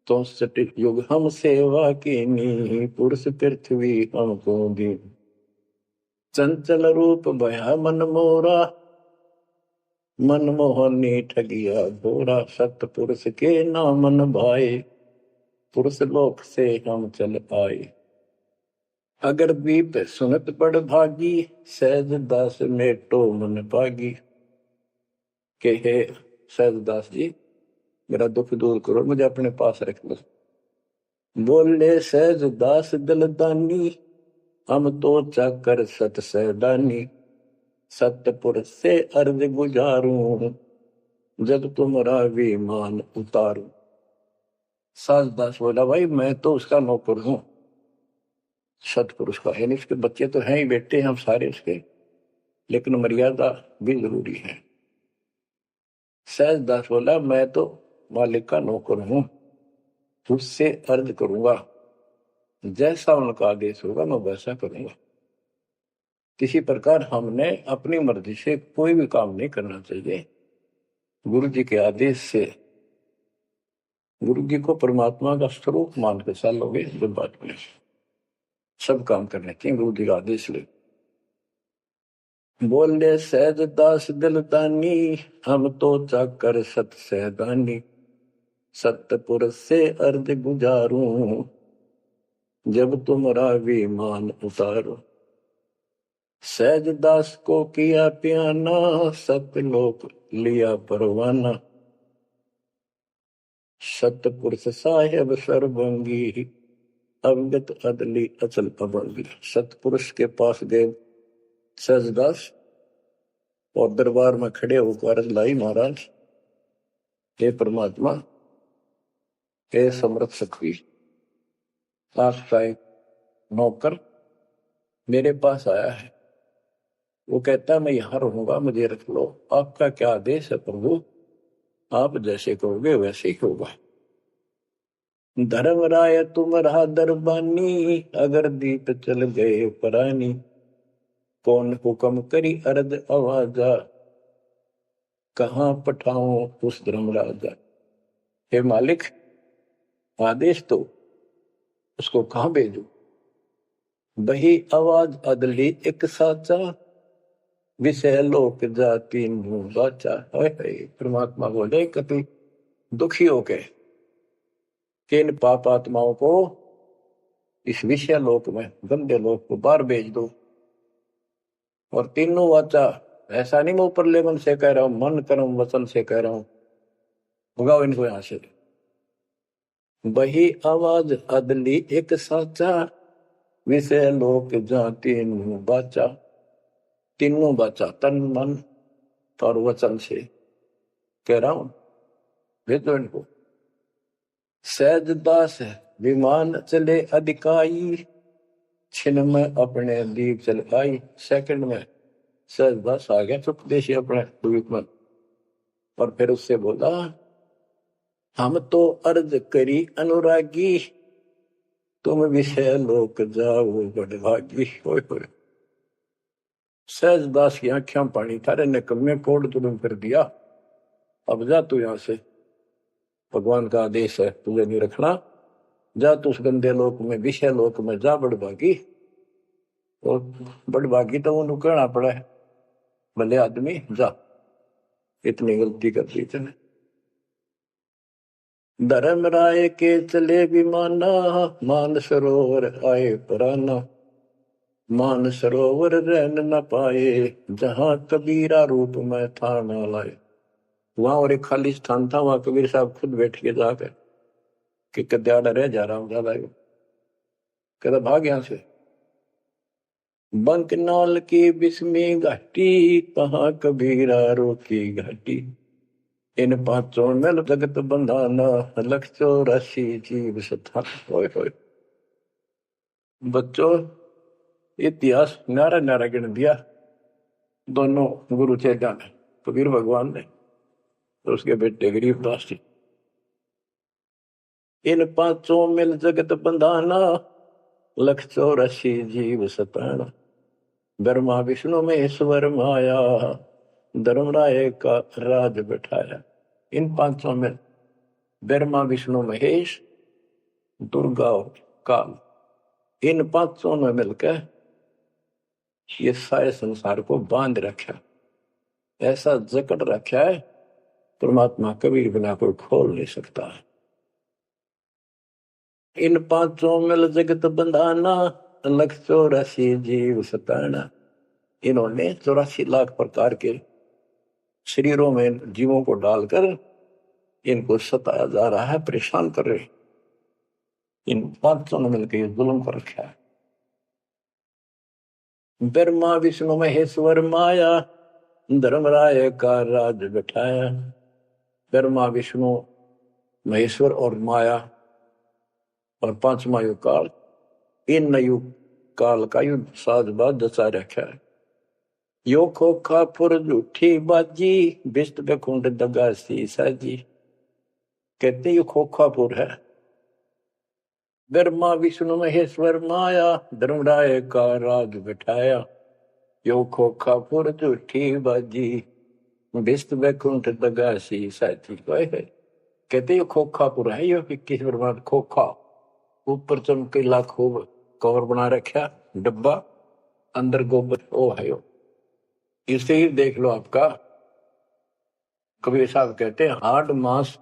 तो सटिक युग हम सेवा की नी, पुरुष पृथ्वी हमको दी, चंचल रूप भया मन मोरा, मनमोहनी ठगिया घोड़ा, सतपुरुष के नाम न भाए, पुरुष लोक से हम चल आए। अगर दीप सुनत बड़ भागी, सहज दास मेटो मन पागी। के हे सहज दास जी, मेरा दुख दूर करो, मुझे अपने पास रख लो। बोले सहज दास दलदानी, हम तो चाकर सत सहदानी। सतपुरुष से अर्ज गुजारूं, जब तुम्हारा विमान उतारूं। सहज दास बोला, भाई मैं तो उसका नौकर हूं, सतपुरुष का। यानी उसके बच्चे तो हैं ही, बेटे हम सारे उसके, लेकिन मर्यादा भी जरूरी है। सहज दास बोला, मैं तो मालिक का नौकर हूं, उससे अर्ज करूंगा, जैसा उनका आदेश होगा मैं वैसा करूंगा। किसी प्रकार हमने अपनी मर्जी से कोई भी काम नहीं करना चाहिए। गुरु जी के आदेश से, गुरु जी को परमात्मा का स्वरूप मान के चलोगे जो बात में सब काम करने चाहिए, गुरु जी का आदेश ले। बोले सहज दास दिलदानी, हम तो चाकर सत सहदानी। सतपुरुष से अर्ज गुजारूं, जब तुम्हारा विमान उतारो। सहज दास को किया प्याना, सतलोक लिया परवाना। सतपुरुष साहेब सर्वंगी, अवगत अदली अचल अभंगी। सतपुरुष के पास गए सहजदास और दरबार में खड़े होकर अर्ज लाई, महाराज हे परमात्मा, हे समर्थ शक्ति, आपका एक नौकर मेरे पास आया है। वो कहता है मैं यहां रहूंगा, मुझे रख लो। आपका क्या आदेश है प्रभु, आप जैसे कहोगे वैसे ही होगा। धर्मराय तुम रहा दरबानी, अगर दीप चल गए परानी। कौन हुक्म करी अर्ज आवाजा, कहां पठाऊं उस धर्मराजा। हे मालिक, आदेश तो उसको कहां भेजू। बही आवाज अदली एक साचा, विषय लोक जाति मुंह बाचा। परमात्मा बोले, कभी दुखी होके कि इन पाप आत्माओं को इस विषय लोक में, गंदे लोक को बाहर भेज दो। और तीनों वाचा, ऐसा नहीं मैं ऊपर लेवल से कह रहा हूं, मन कर्म वचन से कह रहा हूं, भगाओ इनको यहां से। बही आवाज अदली एक साचा, विषय लोक जाति मुंह बाचा। तीनों बाचा, तन मन और वचन से कह रहा हूं, भेजो इनको। सहज दास विमान चले अधिकाई, छिन में अपने दीप चल आई। सेकंड में सहज दास आ गया चुपदेशी अपने द्वीप में, और फिर उससे बोला, हम तो अर्ज करी अनुरागी, तुम विषय लोक जाओ बड़भागी। सहज दास की आंखें पानी, थारे निकम्मे कोड तुम कर दिया, अब जा तू यहां से, भगवान का आदेश है तुझे नहीं रखना, जा तू उस गंदे लोक में, विषय लोक में जा बड़भागी। और बड़भागी तो वो कहना पड़ा है, भले आदमी जा, इतनी गलती कर दी तूने। धर्मराय के चले विमाना, मान सरोवर आए पराना। मान सरोवर रहन न पाए, जहां कबीरा रूप में था न लाए। वहां और एक खाली स्थान था, वहां कबीर साहब खुद बैठ के जाकर कि कद्याड़ा रह जा रहा हूं ज्यादा, कहता भाग यहां से। बंकनाल की बिस्मी घाटी, कहाँ कबीरा रोकी घाटी। इन पांचों में जगत बंधाना, लख 84 जीव सथा। बच्चों, इतिहास न्यारा न्यारा गिन दिया दोनों गुरु चेला ने, कबीर भगवान ने और उसके बेटे गरीबदास जी। इन पांचों मिल जगत बंधाना, लख 84 जीव सताना। ब्रह्मा विष्णु महेश्वर माया, धर्मराय का राज बैठाया। इन पांचों में ब्रह्मा विष्णु महेश, दुर्गा और काल, इन पांचों ने मिलकर ये सारे संसार को बांध रखा। ऐसा जकड़ रखा है, परमात्मा कबीर बिना कोई खोल नहीं सकता। इन पांचों मिल जगत बंधाना, 1,84,000 जीव सताना। इन्होंने 84 लाख प्रकार के शरीरों में जीवों को डालकर इनको सताया जा रहा है, परेशान कर रहे। इन पांचों ने मिलकर ये जुल्म कर रखा है। ब्रह्मा विष्णु महेश्वर माया, धर्मराय का राज बिठाया। ब्रह्मा विष्णु महेश्वर और माया और पांचवा युग काल, इन युग काल का युद्ध साजबाज जचा रखा है। यो खोखा फुर झूठी बाजी, बिस्त बेकुंड दगा सी साजी। कहते यो खोखापुर है। ब्रह्मा विष्णु महेश्वर माया, धर्मराय का राज बिठाया। यो खोखापुर झूठी बाजी, बिस्त बैकुंठ दगा सी साथी। कहते यो खोखापुर है, यो 21 ब्रह्मांड खोखा, ऊपर चमकीला खूब कवर बना रखा डब्बा, अंदर गोबर ओ है यो। इसे ही देख लो आपका कबीर साहब कहते हैं हाड मांस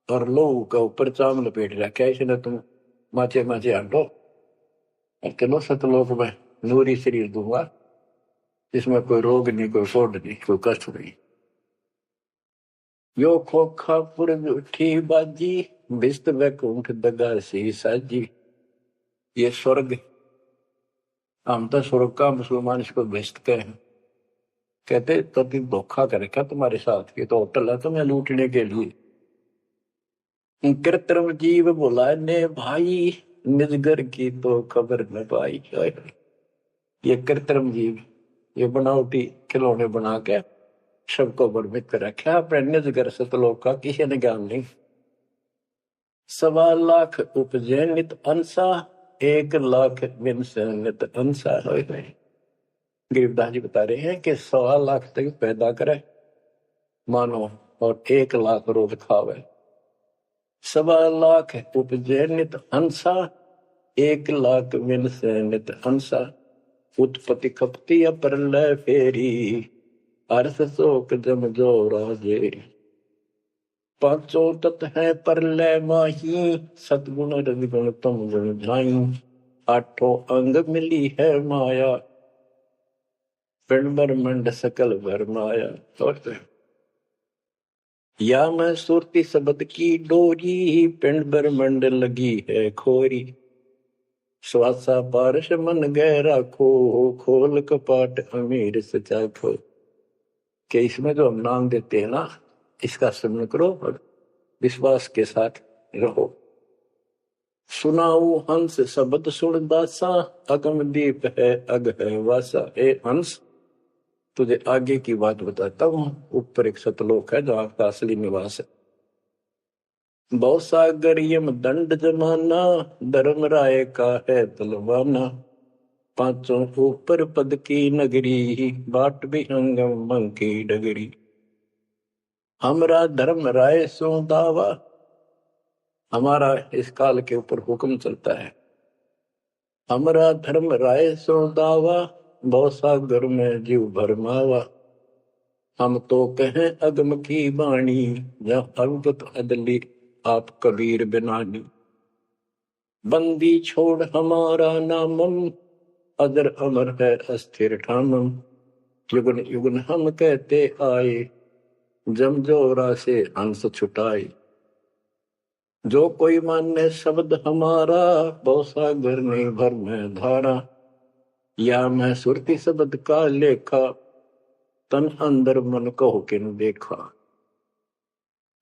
और लोहू का ऊपर चाम लपेट रखा है इसने, तुम माचे माचे हटो और चलो सतलोक में नूरी शरीर दूंगा, इसमें कोई रोग नहीं, कोई फोड़ नहीं, कोई कष्ट नहीं। यो खोखा पुर उठी बाजी, बिस्त बैकुंठ दगा सी साजी। ये स्वर्ग, हम तो स्वर्ग का, मुसलमान इसको बेस्ट कहे। कहते तो धोखा करेगा तुम्हारे साथ, ये तो होटल है तुम्हें लूटने के लिए। कृत्रिम जीव बोला ने भाई, निजगर की तो खबर न पाई। ये कृत्रिम जीव, ये बनावटी खिलौने बना के सबको भ्रमित कर रखा, अपने निजगर सतलोक का किसी ने ज्ञान नहीं। 1.25 लाख उपजे नित अंसा, 1 लाख बिन से नित अंसा। गरीबदास जी बता रहे हैं कि 1.25 लाख तक पैदा करे मानो और 1 लाख रोज खावे। 1.25 लाख उपजे नित हंसा, 1 लाख बिन से नित हंसा। उत्पत्ति खपती अप्रलय फेरी, अर्थ शोक जम जो राजे। पांचों तत् है परलय माही, सतगुण रजगुण तुम गुण जाई। 8 अंग मिली है माया, पिंड ब्रह्मंड सकल भरमाया। या मैं सुरती शब्द की डोरी, पिंड ब्रह्मंड लगी है खोरी। श्वासा पारस मन गहरा खो, खोल कपाट अमीर सचा खो। कि इसमें जो हम नाम देते हैं ना, इसका स्मरण करो और विश्वास के साथ रहो। सुनाऊ हंस शब्द सुन दासा, अगम दीप है अग है वासा। ए हंस, तुझे आगे की बात बताता हूँ। ऊपर एक सतलोक है जो आपका असली निवास है। बहुत सागर यम दंड जमाना, धर्म राय का है तलवाना। पांचों ऊपर पद की नगरी, बाट भी अंगम मंग की डगरी। हमरा धर्म राय सो दावा, हमारा इस काल के ऊपर हुक्म चलता है। हमरा धर्म राय सो दावा, बहुत सागर में जीव भरमावा। हम तो कहें अगम की बाणी, जहाँ अवगत अदली आप कबीर बिनानी। बंदी छोड़ हमारा नामम, अदर अमर है अस्थिर ठामम। युगन युगन हम कहते आए, जमजोरा से हंस छुटाए। जो कोई माने शब्द हमारा, बहुसागर नहीं भर में धारा। या मैं सुरती शब्द का लेखा, तन अंदर मन को किन देखा।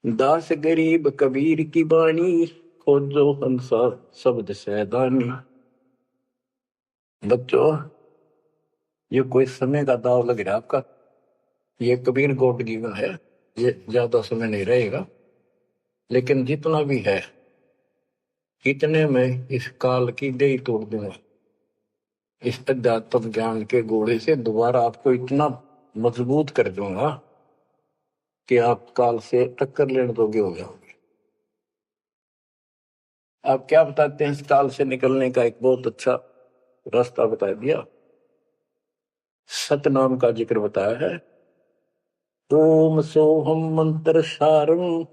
दास गरीब कबीर की बाणी, खोजो हंसा शब्द सैदानी। बच्चों, ये कोई समय का दाव लग रहा है आपका। ये कबीर गॉड गिवन है, ये ज्यादा समय नहीं रहेगा, लेकिन जितना भी है इतने में इस काल की देही तोड़ दूंगा। इस अध्यात्म ज्ञान के घोड़े से दोबारा आपको इतना मजबूत कर दूंगा कि आप काल से टक्कर लेने योग्य हो जाओगे। आप क्या बताते हैं, इस काल से निकलने का एक बहुत अच्छा रास्ता बता दिया। सतनाम का जिक्र बताया है, ओम सोहम मंत्र सारम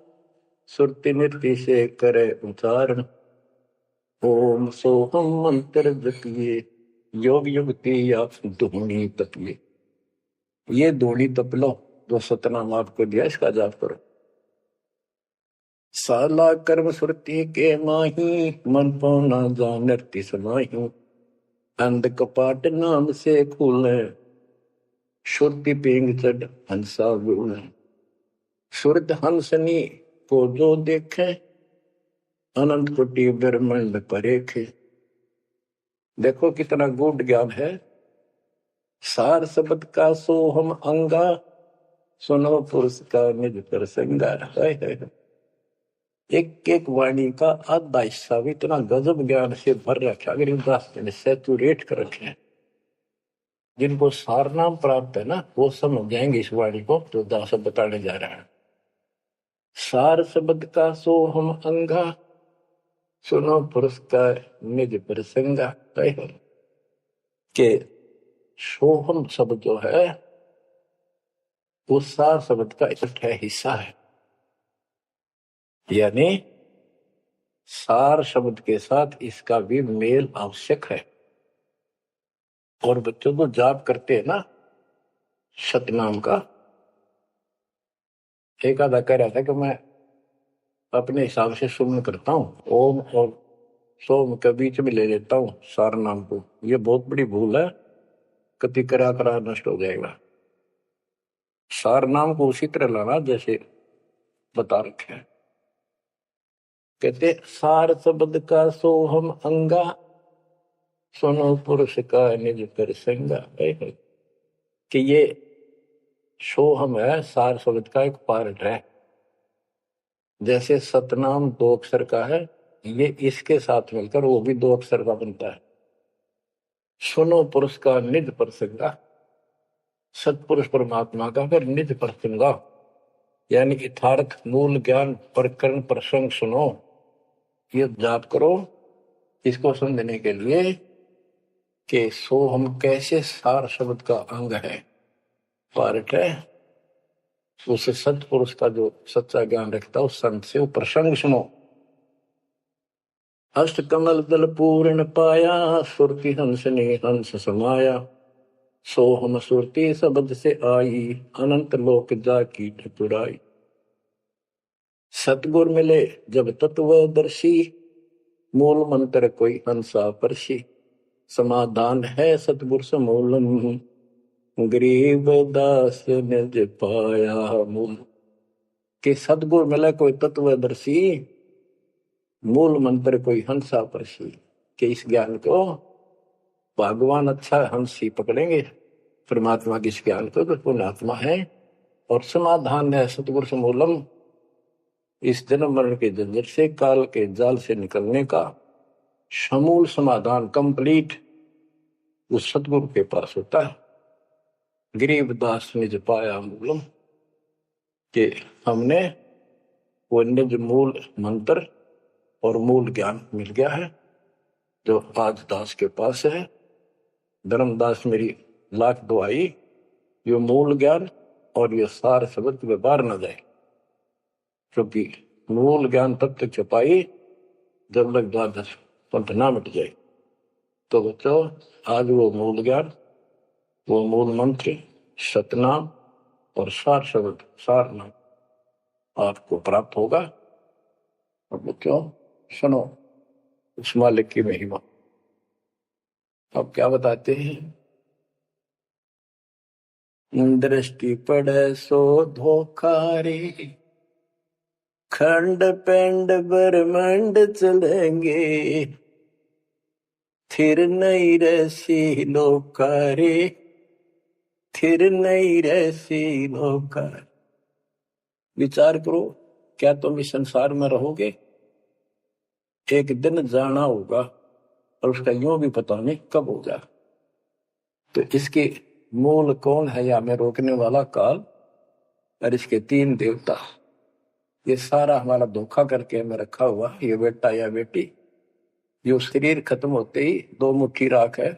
सुरति नृत्य से करे उच्चारण। ओम सोहम मंत्र जपिए योग युक्ति या धूनी तपिए। ये धूनी तप लो जो सतनाम आपको दिया, इसका जाप करो। साला कर्म सुरति के माही मन पौना जा नृत्य समाही। अंध कपाट नाम से खुले शुद्धि पेंग चढ़ हंसा गुण। शुद्ध हंसनी को जो देखे अनंत कोटि ब्रह्मांड परेखे। देखो कितना गूढ़ ज्ञान है। सार शब्द का सोहम अंगा सुनो पुरुष का निज प्रसंगा। एक एक वाणी का आधा हिस्सा भी इतना गजब ज्ञान से भर रखा, अगर दास ने सैचुरेट कर रखे हैं। जिनको सार नाम प्राप्त है ना, वो समझ जाएंगे इस वाणी को जो दास बताने जा रहा है। सार शब्द का सोहम अंगा सुनो पुरुष का निज प्रसंगा। के सोहम शब्द जो है वो सार शब्द का इकट्ठा हिस्सा है। यानी सार शब्द के साथ इसका भी मेल आवश्यक है। और बच्चों को जाप करते हैं ना सतनाम का, एक आधा कह रहा था कि मैं अपने हिसाब से सुमन करता हूँ, ओम और सोम के बीच में ले लेता हूँ सार नाम को। ये बहुत बड़ी भूल है, कति करा करा नष्ट हो जाएगा। सार नाम को उसी तरह लाना जैसे बता रखे हैं। कहते सार शब्द का सोहम अंगा सुनो पुरुष का निज प्रसंगा। कि ये सोहम है, सार शब्द का एक पार्ट है। जैसे सतनाम 2 अक्षर का है, ये इसके साथ मिलकर वो भी 2 अक्षर का बनता है। सुनो पुरुष का निज प्रसंगा, सतपुरुष परमात्मा का फिर निज प्रसंगा, यानी यथार्थ मूल ज्ञान प्रकरण प्रसंग सुनो। ये जाप करो इसको समझने के लिए कि सोहम कैसे सार शब्द का अंग है, पार्ट है। उसे सतपुरुष का जो सच्चा ज्ञान रखता है उस संत से वो प्रसंग सुनो। अष्ट कमल दल पूर्ण पाया सुरति हंस ने हंस समाया। सोहम सुरति शब्द से आई अनंत लोक जाकी ठकुराई। सतगुर मिले जब तत्वदर्शी मूल मंत्र कोई हंसा परसी। समाधान है सतगुर समूलम गरीब दास निज पाया मूल। कि सतगुर मिले कोई तत्वदर्शी मूल मंत्र कोई हंसा परसी। कि इस ज्ञान को भगवान अच्छा हंस ही पकड़ेंगे, परमात्मा के इस ज्ञान को तो पुण्यात्मा है। और समाधान है सतगुर समूलम, इस जन्म मरण के झंझट से काल के जाल से निकलने का समूल समाधान कंप्लीट उस सतगुरु के पास होता है। गरीबदास निज पाया मूलम, कि हमने वो निज मूल मंत्र और मूल ज्ञान मिल गया है जो आज दास के पास है। धर्मदास मेरी लाख दुआई ये मूल ज्ञान और ये सार शब्द में बाहर न जाए, क्योंकि मूल ज्ञान तब तक छपाई जब तक द्वादश पंथ ना मिट जाए। तो बच्चों आज वो मूल ज्ञान, वो मूल मंत्र सतनाम और सार शब्द सार नाम आपको प्राप्त होगा। और बच्चों सुनो उस मालिक की महिमा। अब क्या बताते हैं, दृष्टि पड़े सो धोखा रे खंड पेंड ब्रह्मांड चलेंगे थिर नहीं रसी लोकारे थिर नहीं रसी लोकार। विचार करो, क्या तुम इस संसार में रहोगे? एक दिन जाना होगा और उसका यूं भी पता नहीं कब होगा। तो इसके मूल कौन है या में रोकने वाला काल और इसके 3 देवता। ये सारा हमारा धोखा करके हमें रखा हुआ ये बेटा या बेटी, जो शरीर खत्म होते ही 2 मुट्ठी राख है,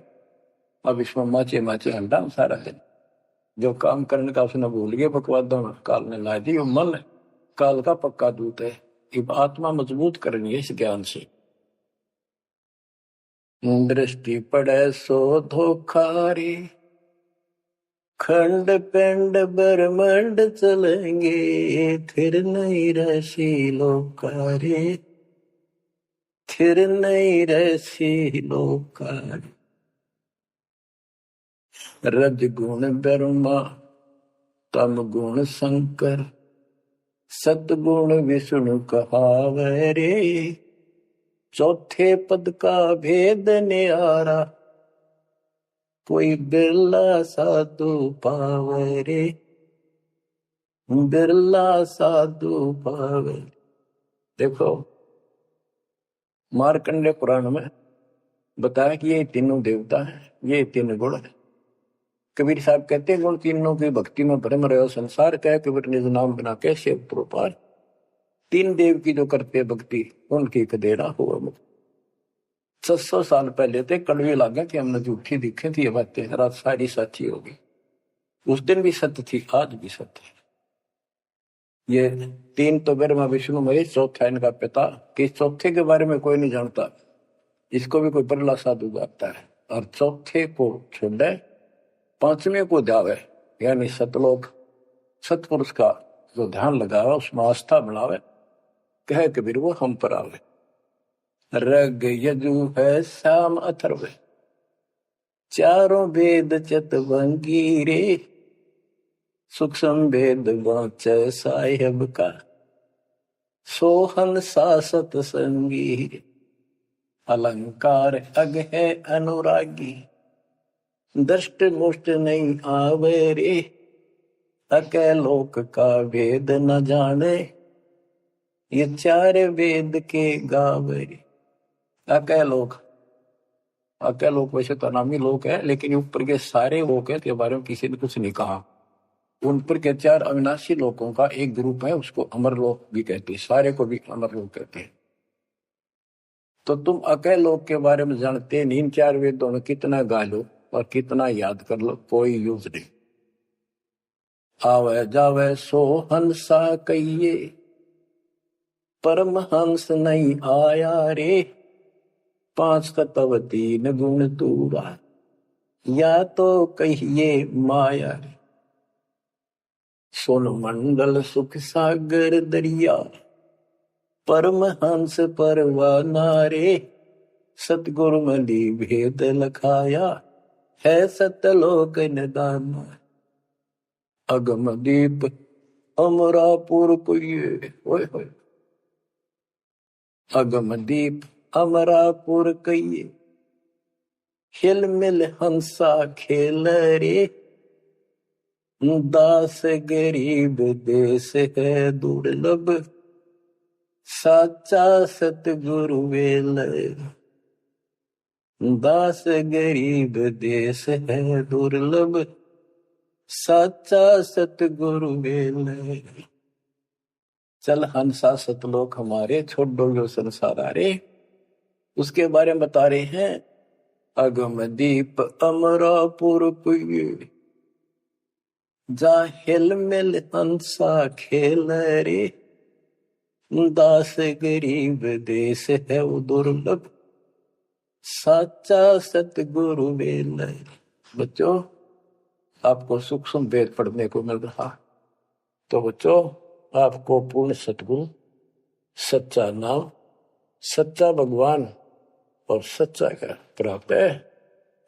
अब इसमें माचे माचे अंडा सारा दिन। जो काम करने का उसने भूल गया बकवादा में, काल ने ला दी। मन काल का पक्का दूत है। अब आत्मा मजबूत करनी है इस ज्ञान से। दृष्टि पड़े सो धोखारी, खंड पिंड ब्रह्मंड चलेंगे, फिर नहीं रसी लोकारी, फिर नहीं रसी लोकारी। रज गुण ब्रह्मा, तम गुण शंकर, सतगुण विष्णु कहावे रे, चौथे पद का भेद न्यारा, कोई बिरला साधु पावे रे, बिरला साधु पावे। देखो मार्कंडेय पुराण में बताया कि ये तीनों देवता हैं, ये तीन गुण है। कबीर साहब कहते हैं गुण तीनों की भक्ति में भ्रम रहे संसार का, कबीर निज नाम बिना कैसे प्रोपार। तीन देव की जो करते भक्ति उनकी कदेरा हुआ मुक्त। 600 साल पहले थे कड़वी लागे कि हमने झूठी दिखे थी ये बातें, रात सारी सच्ची होगी। उस दिन भी सत्य थी, आज भी सत्य है। ये तीन तो ब्रह्मा विष्णु महेश, चौथा इनका पिता। कि चौथे के बारे में कोई नहीं जानता, इसको भी कोई बरला साधु गाता है। और चौथे को छोड़े पांचवें को जावे, यानी सतलोक सतपुरुष का जो ध्यान लगावे उसमें आस्था बढ़ावे, कहे कबीर वो हम पर आवे। रग यजु है श्याम अथर्व, चारों वेद चतुरंगी रे, सूक्ष्म वेद वांचे साहेब का, सोहन सासत संगी, अलंकार अग है अनुरागी, दृष्ट मुष्ट नहीं आवे रे, अके लोक का वेद न जाने, ये चार वेद के गावे। अके लोक, अके लोक वैसे तो नामी लोक है, लेकिन ऊपर के सारे लोक है के बारे में किसी ने कुछ नहीं कहा। उन पर के चार अविनाशी लोकों का एक ग्रुप है, उसको अमर लोक भी कहते हैं, सारे को भी अमर लोक कहते हैं। तो तुम अके लोक के बारे में जानते नहीं, इन चार वेदों में कितना गा लो और कितना याद कर लो, कोई यूज नहीं। आवे जावे सो हंसा कहिए, परमहंस नहीं आया रे, 5 तत्व 3 गुण तूरा, या तो कहिए माया रे। सोन मंडल सुख सागर दरिया, परमहंस परवाना रे, सतगुरु मली भेद लखाया, है सतलोक निदान। अगम दीप अमरापुर कुये, ओए होए, अगम दीप अमरापुर कहिए, हिल मिल हंसा खेल रे, दास गरीब देश है दुर्लभ, साचा सतगुरु वेल, दास गरीब देश है दुर्लभ, साचा सतगुरु वेल। चल हंसा सतलोक हमारे, छोड़ दो जो संसार आरे। उसके बारे में बता रहे हैं, अगम दीप अमरापुर कुये, जा हिल मिल हंसा खेल रे, दास गरीब देश है वो दुर्लभ, साचा सतगुरु वेल। बच्चों आपको सूक्ष्म वेद पढ़ने को मिल रहा, तो बच्चों आपको पूर्ण सतगुरु, सच्चा नाम, सच्चा भगवान और सच्चा क्या प्राप्त है।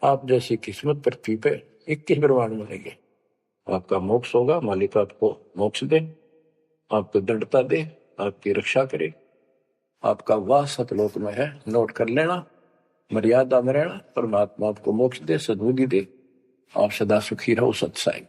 आप जैसी किस्मत पृथ्वी पे 21 ब्रह्मांड मिलेंगे। आपका मोक्ष होगा, मालिक आपको मोक्ष दे, आपको दृढ़ता दे, आपकी रक्षा करे। आपका वास सतलोक में है, नोट कर लेना, मर्यादा में रहना। परमात्मा आपको मोक्ष दे, सद्बुद्धि दे, आप सदा सुखी रहो। सत्साई।